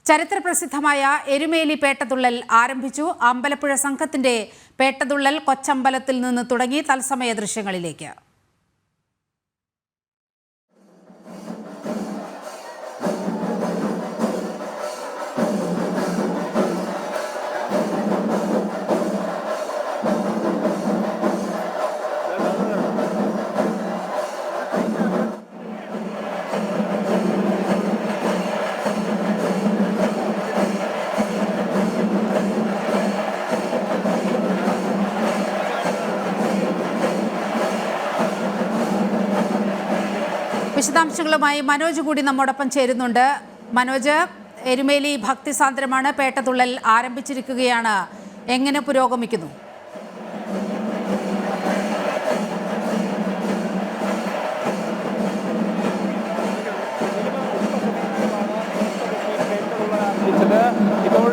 ചരിത്രപ്രസിദ്ധമായ എരുമേലി പേട്ടതുള്ളൽ ആരംഭിച്ചു. അമ്പലപ്പുഴ സംഘത്തിന്റെ പേട്ടതുള്ളൽ കൊച്ചമ്പലത്തിൽ നിന്ന് തുടങ്ങി. തത്സമയ ദൃശ്യങ്ങളിലേക്ക്. വിശദാംശങ്ങളുമായി മനോജ് കൂടി നമ്മോടൊപ്പം ചേരുന്നുണ്ട്. മനോജ്, എരുമേലി ഭക്തിസാന്ദ്രമാണ്, പേട്ടതുള്ളൽ ആരംഭിച്ചിരിക്കുകയാണ്. എങ്ങനെ പുരോഗമിക്കുന്നു? ഇപ്പോൾ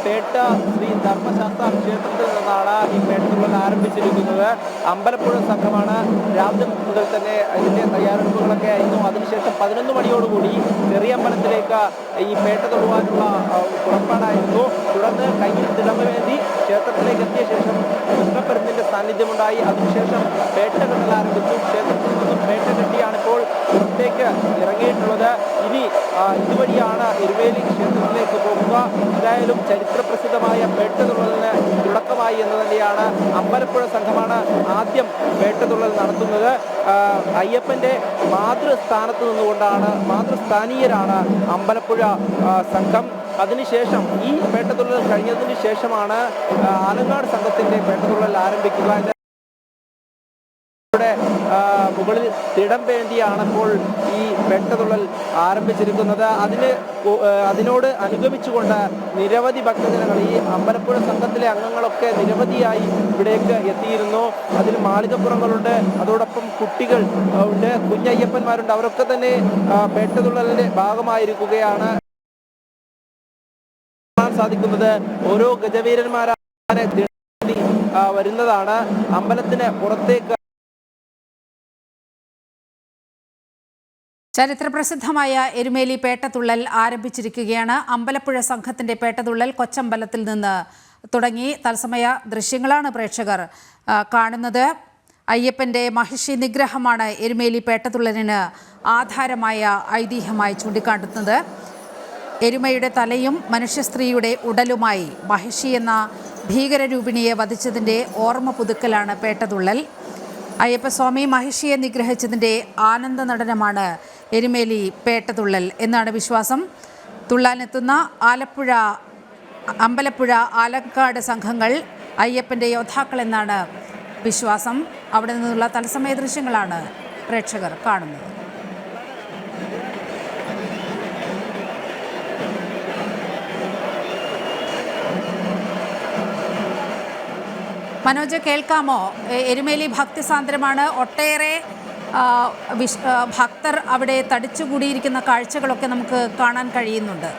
പേട്ട ശ്രീ ധർമ്മശാസ്ത്ര ക്ഷേത്രത്തിൽ നിന്നാണ് ഈ പേട്ടതുള്ളൽ ആരംഭിച്ചിരിക്കുന്നത്. അമ്പലപ്പുഴ സംഘമാണ് രാവിലെ മുതൽ തന്നെ ഇതിന്റെ തയ്യാറെടുപ്പുകളൊക്കെ ആയിരുന്നു. അതിനുശേഷം 11 മണിയോടുകൂടി ചെറിയമ്പലത്തിലേക്ക് ഈ പേട്ട തൊടുവാനുള്ള പുറപ്പാടായിരുന്നു. തുടർന്ന് കയ്യിൽ തിടമ്പേന്തി ക്ഷേത്രത്തിലേക്ക് എത്തിയ ശേഷം കൃഷ്ണപെരുന്നിന്റെ സാന്നിധ്യമുണ്ടായി. അതിനുശേഷം പേട്ടകെട്ടൽ ആരംഭിച്ചു. ക്ഷേത്രത്തിൽ നിന്നും പേട്ട കെട്ടിയാണ് ഇപ്പോൾ പുറത്തേക്ക് ഇറങ്ങിയിട്ടുള്ളത്. ഇനി ഇതുവഴിയാണ് എരുമേലി ക്ഷേത്രത്തിലേക്ക് പോകുക. എന്തായാലും ചരിത്രപ്രസിദ്ധമായ പേട്ടതുള്ളലിന് തുടക്കമായി എന്ന് തന്നെയാണ്. അമ്പലപ്പുഴ സംഘമാണ് ആദ്യം പേട്ടതുള്ളൽ നടത്തുന്നത്. അയ്യപ്പന്റെ മാതൃസ്ഥാനത്ത് നിന്നുകൊണ്ടാണ്, മാതൃസ്ഥാനീയരാണ് അമ്പലപ്പുഴ സംഘം. അതിനുശേഷം ഈ പേട്ടതുള്ളൽ കഴിഞ്ഞതിന് ശേഷമാണ് ആലങ്ങാട് സംഘത്തിന്റെ പേട്ടതുള്ളൽ ആരംഭിക്കുക. മുകളിൽ തിടമ്പേന്തിയാണ് ഇപ്പോൾ ഈ പേട്ടതുള്ളൽ ആരംഭിച്ചിരിക്കുന്നത്. അതിനോട് അനുഗമിച്ചുകൊണ്ട് നിരവധി ഭക്തജനങ്ങൾ, ഈ അമ്പലപ്പുഴ സംഘത്തിലെ അംഗങ്ങളൊക്കെ നിരവധിയായി ഇവിടേക്ക് എത്തിയിരുന്നു. അതിൽ മാളികപ്പുറങ്ങളുണ്ട്, അതോടൊപ്പം കുട്ടികൾ ഉണ്ട്, കുഞ്ഞയ്യപ്പന്മാരുണ്ട്. അവരൊക്കെ തന്നെ പേട്ടതുള്ളലിന്റെ ഭാഗമായിരിക്കുകയാണ്. കാണാൻ സാധിക്കുന്നത് ഓരോ ഗജവീരന്മാരെ വരുന്നതാണ്. അമ്പലത്തിന് പുറത്തേക്ക് ചരിത്രപ്രസിദ്ധമായ എരുമേലി പേട്ടതുള്ളൽ ആരംഭിച്ചിരിക്കുകയാണ്. അമ്പലപ്പുഴ സംഘത്തിന്റെ പേട്ടതുള്ളൽ കൊച്ചമ്പലത്തിൽ നിന്ന് തുടങ്ങി. തത്സമയ ദൃശ്യങ്ങളാണ് പ്രേക്ഷകർ കാണുന്നത്. അയ്യപ്പന്റെ മഹിഷി നിഗ്രഹമാണ് എരുമേലി പേട്ടതുള്ളലിന് ആധാരമായ ഐതിഹ്യമായി ചൂണ്ടിക്കാട്ടുന്നത്. എരുമയുടെ തലയും മനുഷ്യസ്ത്രീയുടെ ഉടലുമായി മഹിഷി എന്ന ഭീകരരൂപിണിയെ വധിച്ചതിൻ്റെ ഓർമ്മ പുതുക്കലാണ് പേട്ടതുള്ളൽ. അയ്യപ്പസ്വാമി മഹിഷിയെ നിഗ്രഹിച്ചതിൻ്റെ ആനന്ദ നടനമാണ് എരുമേലി പേട്ടതുള്ളൽ എന്നാണ് വിശ്വാസം. തുള്ളാനെത്തുന്ന അമ്പലപ്പുഴ ആലക്കാട് സംഘങ്ങൾ അയ്യപ്പൻ്റെ യോദ്ധാക്കൾ എന്നാണ് വിശ്വാസം. അവിടെ നിന്നുള്ള തത്സമയ ദൃശ്യങ്ങളാണ് പ്രേക്ഷകർ കാണുന്നത്. മനോജ്, കേൾക്കാമോ? എരുമേലി ഭക്തിസാന്ദ്രമാണ്. ഒട്ടേറെ ഭക്തർ അവിടെ തടിച്ചുകൂടിയിരിക്കുന്ന കാഴ്ചകളൊക്കെ നമുക്ക് കാണാൻ കഴിയുന്നുണ്ട്.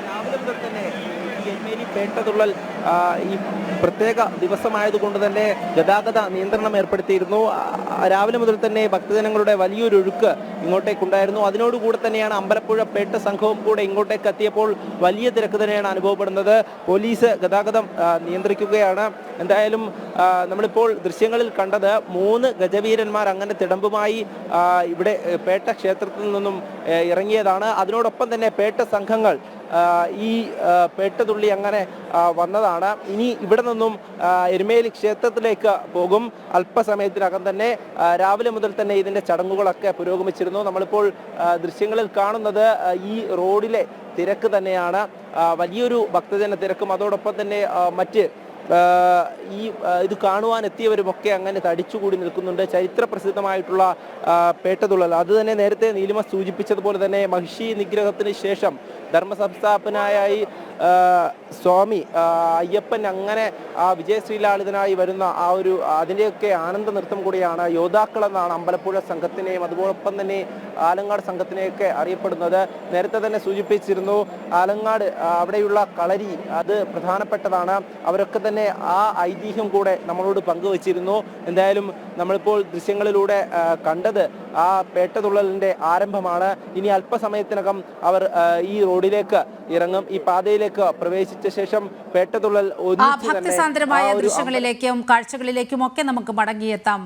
രാവിലെ മുതൽ തന്നെ എരുമേലി പേട്ടതുള്ളൽ ഈ പ്രത്യേക ദിവസമായതുകൊണ്ട് തന്നെ ഗതാഗത നിയന്ത്രണം ഏർപ്പെടുത്തിയിരുന്നു. രാവിലെ മുതൽ തന്നെ ഭക്തജനങ്ങളുടെ വലിയൊരു ഒഴുക്ക് ഇങ്ങോട്ടേക്കുണ്ടായിരുന്നു. അതിനോടുകൂടെ തന്നെയാണ് അമ്പലപ്പുഴ പേട്ട സംഘവും കൂടെ ഇങ്ങോട്ടേക്ക് എത്തിയപ്പോൾ വലിയ തിരക്ക് തന്നെയാണ് അനുഭവപ്പെടുന്നത്. പോലീസ് ഗതാഗതം നിയന്ത്രിക്കുകയാണ്. എന്തായാലും നമ്മളിപ്പോൾ ദൃശ്യങ്ങളിൽ കണ്ടത് 3 ഗജവീരന്മാർ അങ്ങനെ തിടമ്പുമായി ഇവിടെ പേട്ട ക്ഷേത്രത്തിൽ നിന്നും ഇറങ്ങിയതാണ്. അതിനോടൊപ്പം തന്നെ പേട്ട സംഘങ്ങൾ ഈ പേട്ടതുള്ളി അങ്ങനെ വന്നതാണ്. ഇനി ഇവിടെ നിന്നും എരുമേലി ക്ഷേത്രത്തിലേക്ക് പോകും. അല്പസമയത്തിനകം തന്നെ രാവിലെ മുതൽ തന്നെ ഇതിൻ്റെ ചടങ്ങുകളൊക്കെ പുരോഗമിച്ചിരുന്നു. നമ്മളിപ്പോൾ ദൃശ്യങ്ങളിൽ കാണുന്നത് ഈ റോഡിലെ തിരക്ക് തന്നെയാണ്. വലിയൊരു ഭക്തജന തിരക്കും അതോടൊപ്പം തന്നെ മറ്റ് ഇത് കാണുവാൻ എത്തിയവരുമൊക്കെ അങ്ങനെ തടിച്ചുകൂടി നിൽക്കുന്നുണ്ട്. ചരിത്രപ്രസിദ്ധമായിട്ടുള്ള പേട്ടതുള്ളൽ അത് തന്നെ നേരത്തെ നീലിമ സൂചിപ്പിച്ചതുപോലെ തന്നെ മഹിഷി നിഗ്രഹത്തിന് ശേഷം ധർമ്മസംസ്ഥാപനായി സ്വാമി അയ്യപ്പൻ അങ്ങനെ ആ വിജയശ്രീലാളിതനായി വരുന്ന ആ ഒരു അതിൻ്റെയൊക്കെ ആനന്ദ നൃത്തം കൂടിയാണ് യോദ്ധാക്കൾ എന്നാണ് അമ്പലപ്പുഴ സംഘത്തിനെയും അതുപോലൊപ്പം തന്നെ ആലങ്ങാട് സംഘത്തിനെയൊക്കെ അറിയപ്പെടുന്നത്. നേരത്തെ തന്നെ സൂചിപ്പിച്ചിരുന്നു, ആലങ്ങാട് അവിടെയുള്ള കളരി അത് പ്രധാനപ്പെട്ടതാണ്. അവരൊക്കെ തന്നെ ആ ഐതിഹ്യം കൂടെ നമ്മളോട് പങ്കുവച്ചിരുന്നു. എന്തായാലും നമ്മളിപ്പോൾ ദൃശ്യങ്ങളിലൂടെ കണ്ടത് ആ പേട്ടതുള്ളലിൻ്റെ ആരംഭമാണ്. ഇനി അല്പസമയത്തിനകം അവർ ഈ റോഡിലേക്ക് ഇറങ്ങും. ഈ പാതയിലേക്ക് പ്രവേശിച്ച ശേഷം പേട്ടതുള്ളൽ ഭക്തിസാന്ദ്രമായ ദൃശ്യങ്ങളിലേക്കും കാഴ്ചകളിലേക്കും ഒക്കെ നമുക്ക് മടങ്ങിയെത്താം.